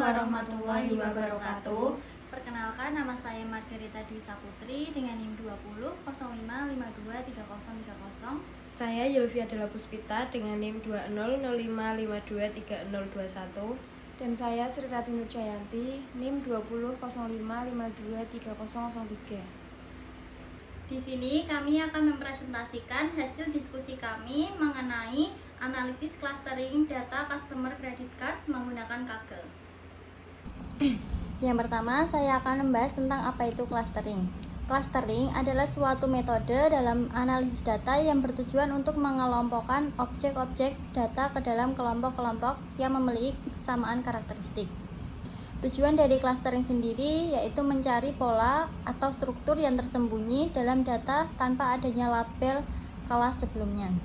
warahmatullahi wabarakatuh. Perkenalkan, nama saya Margarita Dwi Saputri dengan NIM 2005523030. Saya Yulvia Della Puspita dengan NIM 2005523021. Dan saya Sri Rati Nurjayanti, NIM 2005523003. Di sini kami akan mempresentasikan hasil diskusi kami mengenai analisis clustering data customer credit card menggunakan Kaggle. Yang pertama, saya akan membahas tentang apa itu clustering. Clustering adalah suatu metode dalam analisis data yang bertujuan untuk mengelompokkan objek-objek data ke dalam kelompok-kelompok yang memiliki kesamaan karakteristik. Tujuan dari clustering sendiri yaitu mencari pola atau struktur yang tersembunyi dalam data tanpa adanya label kelas sebelumnya.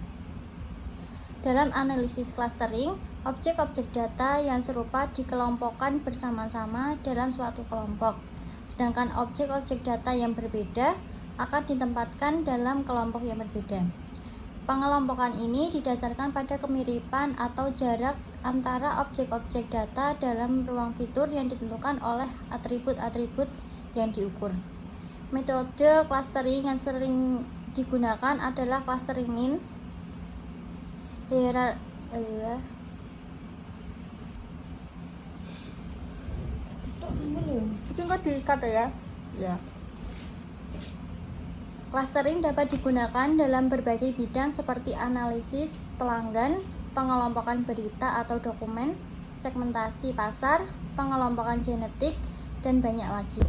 Dalam analisis clustering, objek-objek data yang serupa dikelompokkan bersama-sama dalam suatu kelompok, sedangkan objek-objek data yang berbeda akan ditempatkan dalam kelompok yang berbeda. Pengelompokan ini didasarkan pada kemiripan atau jarak antara objek-objek data dalam ruang fitur yang ditentukan oleh atribut-atribut yang diukur. Metode clustering yang sering digunakan adalah clustering means, Clustering dapat digunakan dalam berbagai bidang seperti analisis pelanggan, pengelompokan berita atau dokumen, segmentasi pasar, pengelompokan genetik, dan banyak lagi.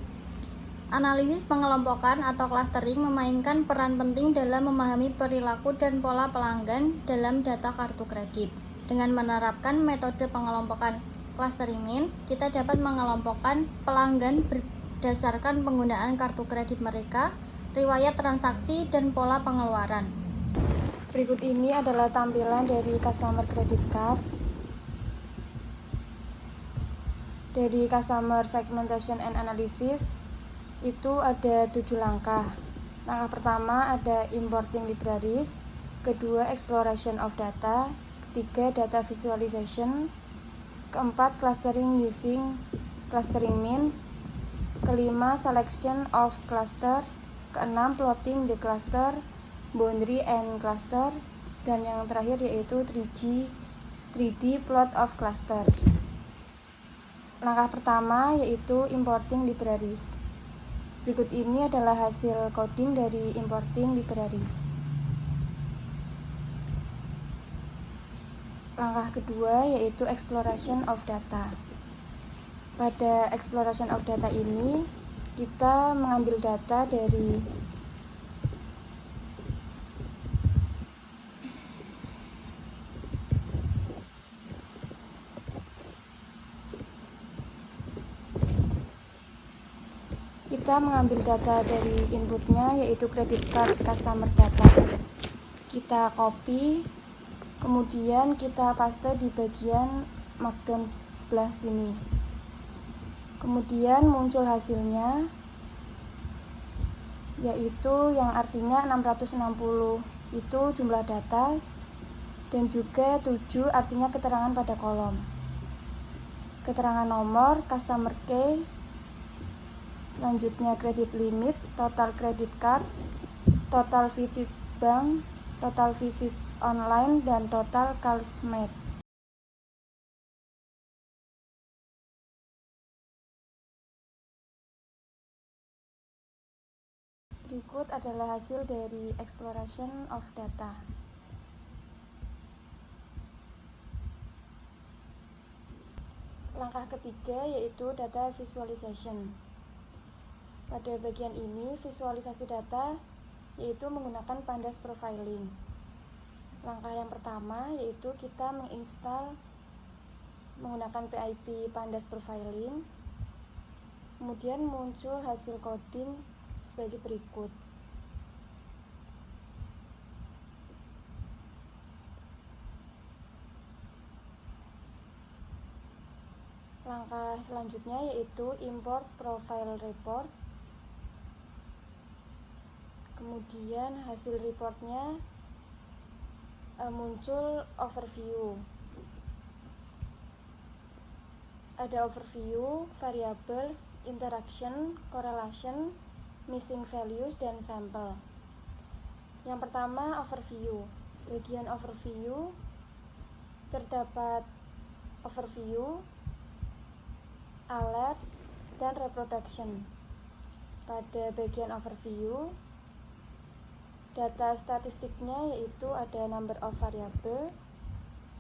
Analisis pengelompokan atau clustering memainkan peran penting dalam memahami perilaku dan pola pelanggan dalam data kartu kredit. Dengan menerapkan metode pengelompokan clustering means, kita dapat mengelompokkan pelanggan berdasarkan penggunaan kartu kredit mereka, riwayat transaksi, dan pola pengeluaran. Berikut ini adalah tampilan dari customer credit card. Dari customer segmentation and analysis itu ada 7 langkah. Langkah pertama ada importing libraries, kedua exploration of data, ketiga data visualization, keempat clustering using clustering means, kelima selection of clusters, keenam plotting the cluster, boundary and cluster, dan yang terakhir yaitu 3D plot of cluster. Langkah pertama yaitu importing libraries. Berikut ini adalah hasil coding dari importing libraries. Langkah kedua yaitu exploration of data. Pada exploration of data ini, kita mengambil data dari inputnya yaitu credit card customer data. Kita copy, kemudian kita paste di bagian markdown sebelah sini. Kemudian muncul hasilnya, yaitu yang artinya 660 itu jumlah data, dan juga 7 artinya keterangan pada kolom. Keterangan nomor, customer key, selanjutnya credit limit, total credit cards, total visit bank, total visits online, dan total calls made. Berikut adalah hasil dari exploration of data. Langkah ketiga yaitu data visualization. Pada bagian ini, visualisasi data yaitu menggunakan pandas profiling. Langkah yang pertama yaitu kita menginstal menggunakan PIP pandas profiling. Kemudian muncul hasil coding sebagai berikut. Langkah selanjutnya yaitu import profile report. Kemudian hasil reportnya muncul overview. ada overview, variables, interaction, correlation, missing values, dan sampel. Yang pertama, overview. Bagian overview terdapat overview, alerts, dan reproduction. Pada bagian overview, data statistiknya yaitu ada number of variable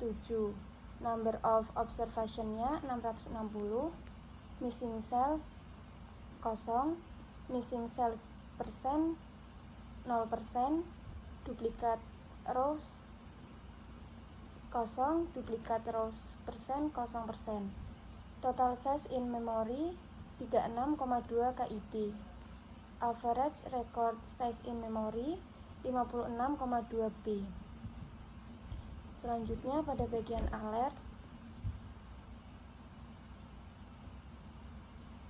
7, number of observation-nya 660, missing cells 0, missing cells persen 0%, duplikat rows 0, duplikat rows persen 0%. Total size in memory 36,2 KB. Average record size in memory 56,2 B. Selanjutnya pada bagian alert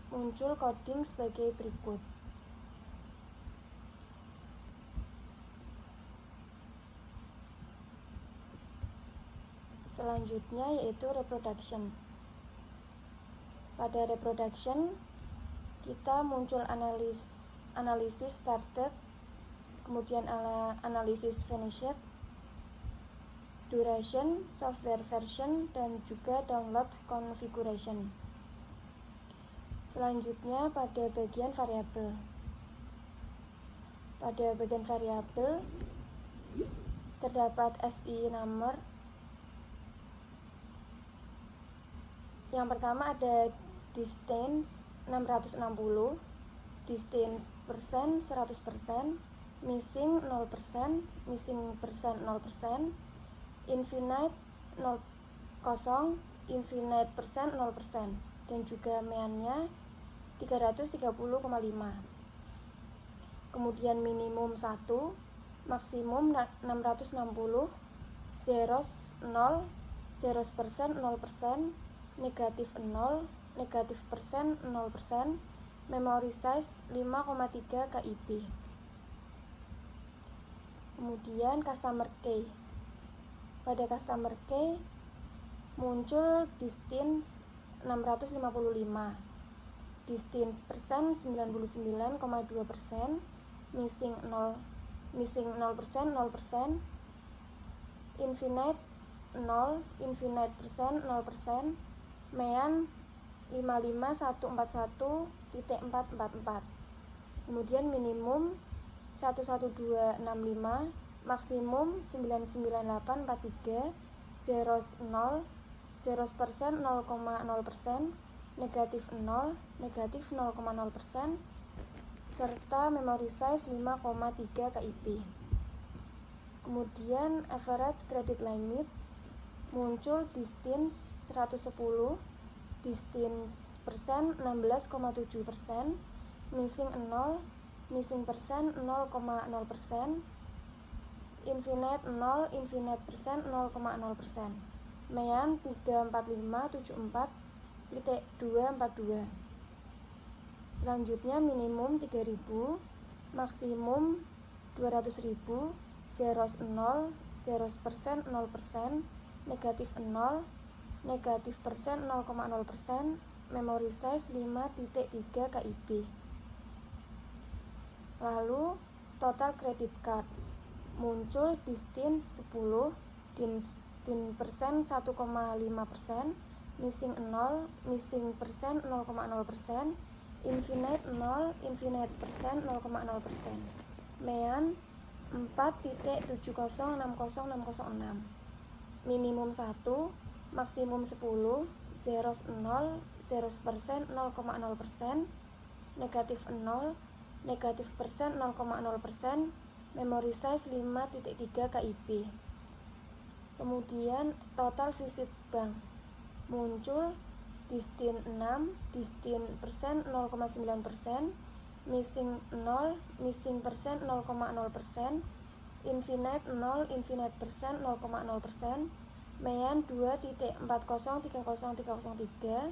muncul coding sebagai berikut. Selanjutnya yaitu reproduction. Pada reproduction kita muncul analisis started, kemudian analisis finished, duration, software version, dan juga download configuration. Selanjutnya pada bagian variabel. Pada bagian variabel terdapat SI number. Yang pertama ada distance 660, distance persen 100%, missing 0%, missing persen 0%, infinite 0, infinite persen 0%, dan juga mean-nya 330,5. Kemudian minimum 1, maksimum 660, zeros 0, zeros persen 0%, negatif 0, negatif persen 0%, memory size 5,3 KB. Kemudian customer key. Pada customer key muncul distance 655, distance persen 99,2%, missing 0, missing 0%, 0%, infinite 0, infinite persen 0%, mean 55141.444. Kemudian minimum 11265, maksimum 99843, zeros 0, zeros persen 0,0%, negatif 0, negatif 0,0%, serta memory size 5,3 KB. Kemudian average credit limit muncul distance 110, distance persen 16,7%, missing 0, missing persen 0,0%, infinite 0, infinite persen 0,0%, mean 34574.242. Selanjutnya minimum 3000, maksimum 200.000, zeros 0, zeros persen 0%, negatif 0, negatif persen 0,0%, memory size 5.3 KB. Lalu total credit cards muncul distance 10, distance persen 1,5%, missing 0, missing persen 0,0%, infinite 0, infinite persen 0,0%, mean 4.7060606, minimum 1, maksimum 10, zeros 0, zeros persen 0,0%, negatif 0, negatif persen 0,0%, memory size 5.3 KB. Kemudian total visits bank muncul distance 6, distance persen 0,9%, missing 0, missing persen 0,0%, infinite 0, infinite persen 0,0%, mean 2.4030303,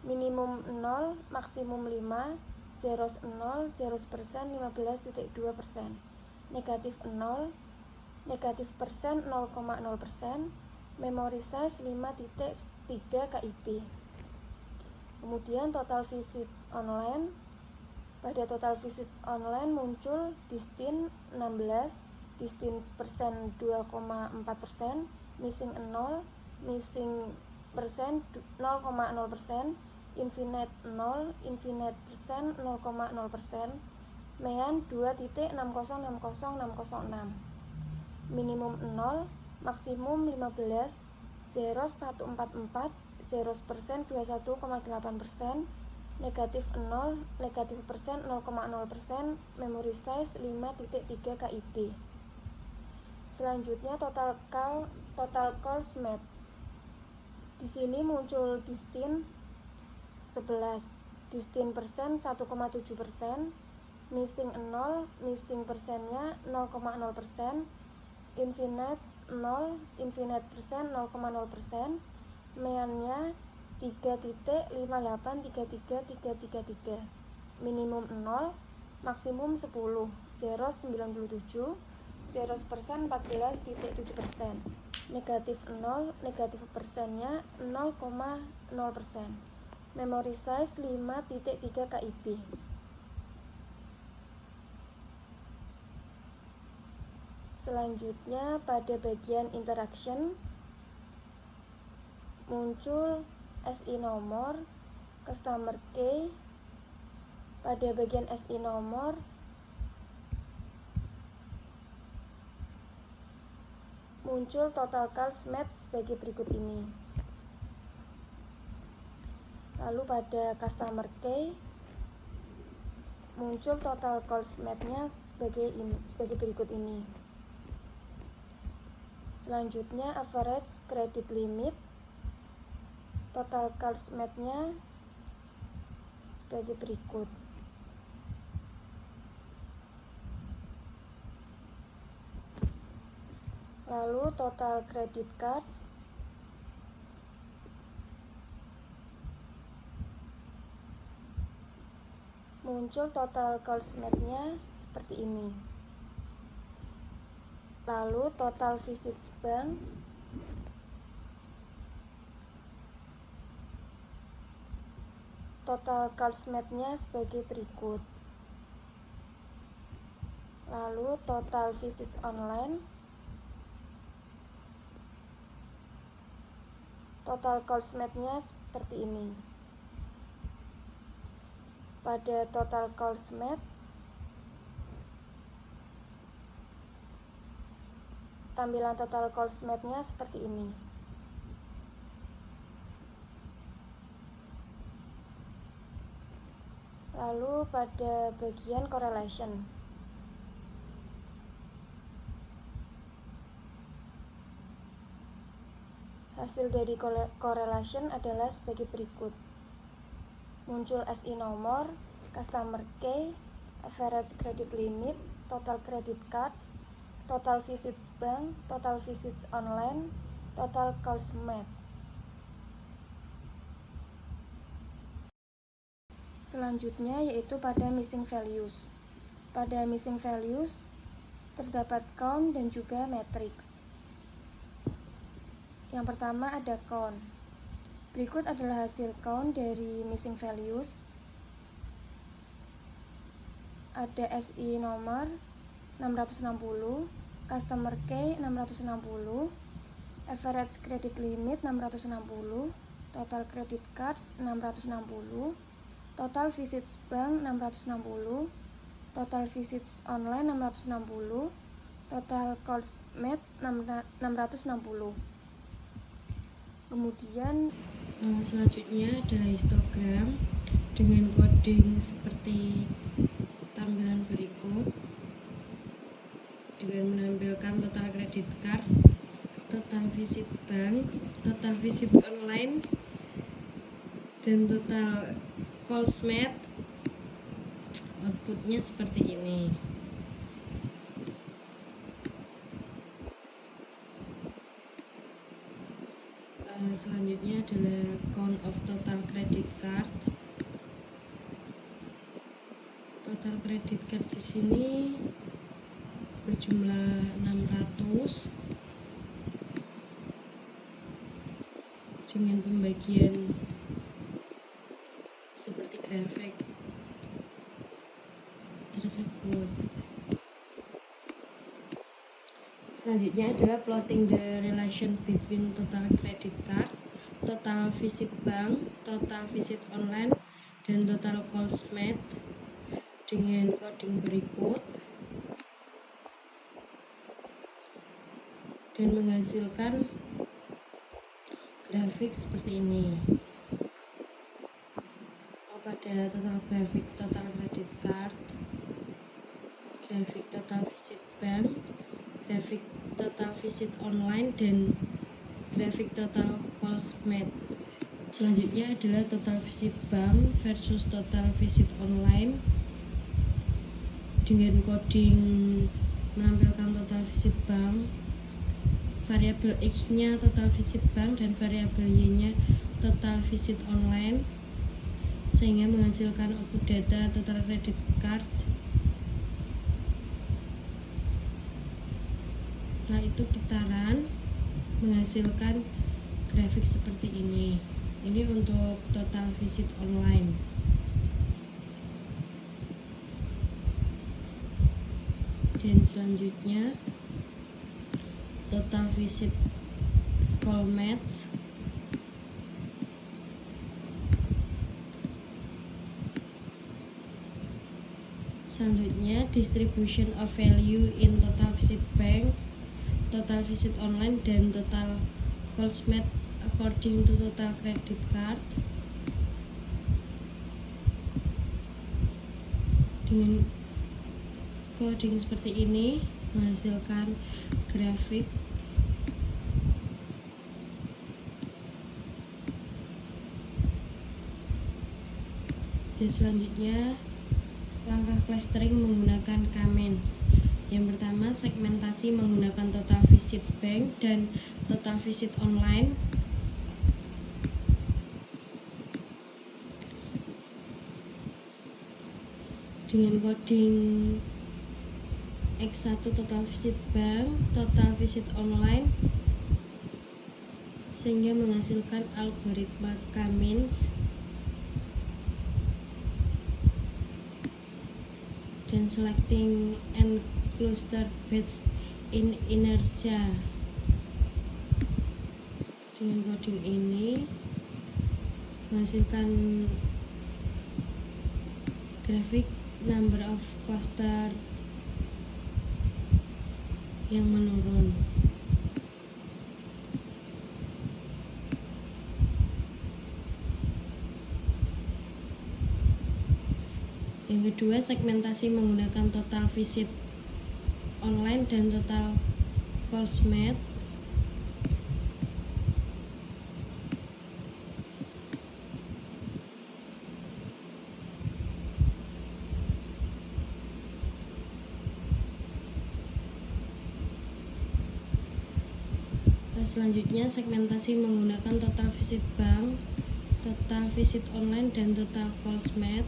minimum 0, maksimum 5, zeros 0, zeros persen 15.2%, negatif 0, negatif persen 0,0%, memory size 5.3 KB. Kemudian total visits online. Pada total visits online muncul distin 16, distin persen 2,4%, missing 0, missing persen 0,0%, infinite 0, infinite persen 0,0%, mean 2.6060606, minimum 0, maksimum 15, zeros 144, zeros persen 21,8%, negatif 0, negatif persen 0,0%, memory size 5.3 KB. Selanjutnya total calls made. Di sini muncul distin 11, distin persen 1,7%, missing 0, missing persennya 0,0%, infinite 0, infinite persen 0,0%, meannya 3.5833333, minimum 0, maksimum 10, zeros 97, zeros persen 14.7%, negatif 0, negatif persennya 0,0%, memory size 5.3 KB. Selanjutnya pada bagian interaction muncul SI nomor, customer key. Pada bagian SI nomor muncul total calls made sebagai berikut ini. Lalu pada customer key muncul total calls made-nya sebagai berikut ini. Selanjutnya average credit limit, total calls made-nya sebagai berikut. Lalu total credit cards, muncul total calls made-nya seperti ini. Lalu total visits bank, total calls made-nya sebagai berikut. Lalu total visits online, total calls made-nya seperti ini. Pada total calls made, tampilan total calls made-nya seperti ini. Lalu pada bagian correlation, hasil dari correlation adalah sebagai berikut. Muncul SI nomor, customer key, average credit limit, total credit cards, total visits bank, total visits online, total calls made. Selanjutnya yaitu pada missing values. Pada missing values terdapat count dan juga matrix. Yang pertama ada count. Berikut adalah hasil count dari missing values. Ada SI nomor 660, customer key 660, average credit limit 660, total credit cards 660, total visits bank 660, total visits online 660, total calls made 660. Kemudian Selanjutnya adalah histogram dengan coding seperti tampilan berikut, dengan menampilkan total credit card, total visit bank, total visit online, dan total calls made. Outputnya seperti ini. Selanjutnya adalah count of total credit card. Total credit card di sini berjumlah 600 dengan pembagian grafik tersebut. Selanjutnya adalah plotting the relation between total credit card, total visit bank, total visit online, dan total calls made dengan coding berikut dan menghasilkan grafik seperti ini. Pada total grafik total credit card, grafik total visit bank, grafik total visit online, dan grafik total calls made. Selanjutnya adalah total visit bank versus total visit online dengan coding menampilkan total visit bank, variabel X-nya total visit bank dan variabel Y-nya total visit online, sehingga menghasilkan output data total credit card. Setelah itu kita run, menghasilkan grafik seperti ini. Ini untuk total visit online. Dan selanjutnya total visit call made, selanjutnya distribution of value in total visit bank, total visit online, dan total calls made according to total credit card. Dengan coding seperti ini menghasilkan grafik. Dan selanjutnya langkah clustering menggunakan comments. Yang pertama, segmentasi menggunakan total visit bank dan total visit online. Dengan coding X1 total visit bank, total visit online, sehingga menghasilkan algoritma comments. Dan selecting and cluster based in inertia. Dengan coding ini menghasilkan grafik number of cluster yang menurun. Yang kedua, segmentasi menggunakan total visit online dan total calls made. Selanjutnya, segmentasi menggunakan total visit bank, total visit online, dan total calls made.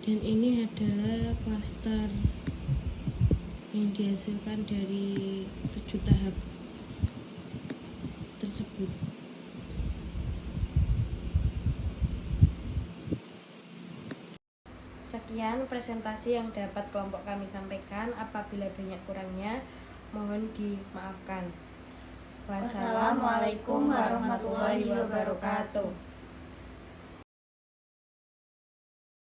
Dan ini adalah klaster yang dihasilkan dari 7 tahap tersebut. Sekian presentasi yang dapat kelompok kami sampaikan. Apabila banyak kurangnya, mohon dimaafkan. Wassalamualaikum warahmatullahi wabarakatuh.